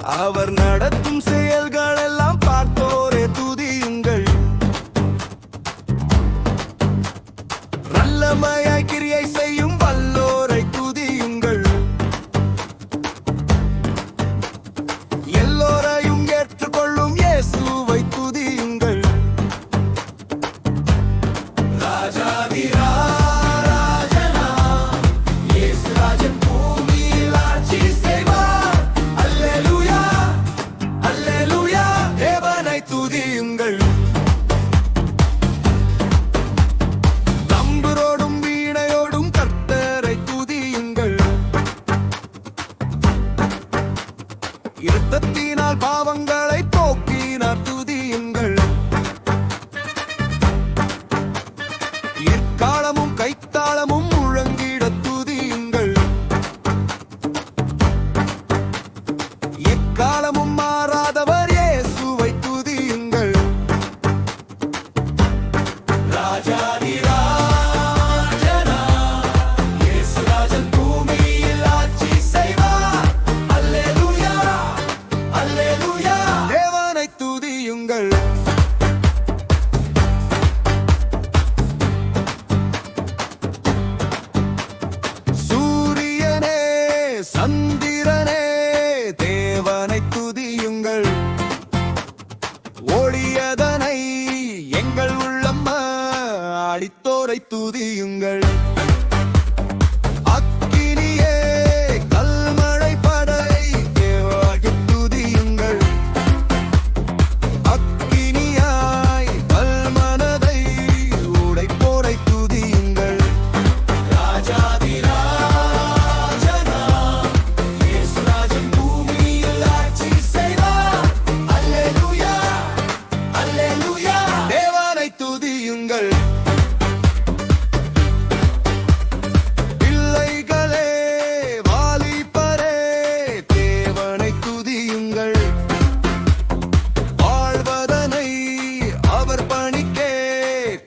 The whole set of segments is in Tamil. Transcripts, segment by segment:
அவர் நடத்தும் செயல்கள் எல்லாம் பார்த்தோரே துதியுங்கள். வல்லமையாய் கிரியை செய்யும் வல்லோரை துதியுங்கள். எல்லோரையும் ஏற்றுக்கொள்ளும் இயேசுவை துதியுங்கள். ராஜாதி ராஜனா இயேசு ராஜன் பூமியில் ஆட்சி செய்வார். அல்லேலூயா அல்லேலூயா தேவனை துதியுங்கள். தம்புரோடும் வீணையோடும் கர்த்தரை துதியுங்கள். இரத்தத்தினால் பாவங்களை போக்கினார் துதியுங்கள். எக்காலமும் கைத்தாளமும் முழங்கிட துதியுங்கள். எக்காலமும் மாறாதவர் இயேசுவை துதியுங்கள். ராஜாதி ராஜனா இயேசு ராஜன் பூமியில் ஆட்சி செய்வார். அல்லேலூயா அல்லேலூயா தேவனை துதியுங்கள். சூரியனே சந்திரனே தேவனை துதியுங்கள். ஒளியதனை எங்கள் உள்ளம் அடித்தோரை துதியுங்கள். அக்கினியே கல்மழை படை தேவாகி துதியுங்கள். அக்கினியாய் கல்மனதை உடைப்போரை துதியுங்கள். ராஜாதி ராஜனா இயேசு ராஜன் பூமியில் ஆட்சி செய்வார். அல்லேலூயா அல்லேலூயா தேவனை துதியுங்கள். பிள்ளைகளே வாலிபரே தேவனை துதியுங்கள். வாழ்வதனை அவர் பணிக்கே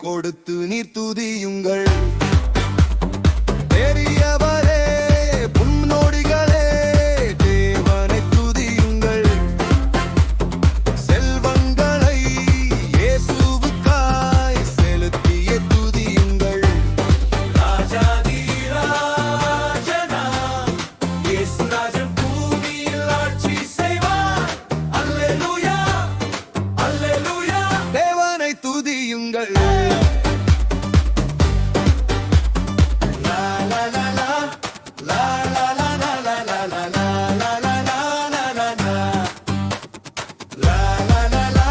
கொடுத்து நீர் துதியுங்கள். பெரியவரே முன்னோடிகளே தேவனை துதியுங்கள். செல்வங்களை இயேசுவுக்காய் செலுத்திய துதியுங்கள். ராஜாதி ராஜனா இயேசு ராஜன் பூமியில் ஆட்சி செய்வார். அல்லேலூயா அல்லேலூயா தேவனை துதியுங்கள். லா லா லா லா லா லா லா லா லா லா லா லா லா லா லா லா லா லா. La la la la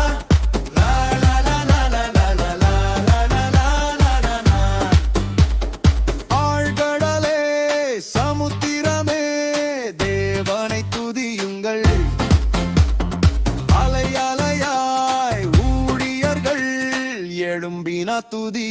la la la la la la la la la la la la. ஆழ்கடலே சமுத்திரமே தேவனை துதியுங்கள். அலை அலையாய் ஊழியர்கள் எழும்பினா துதி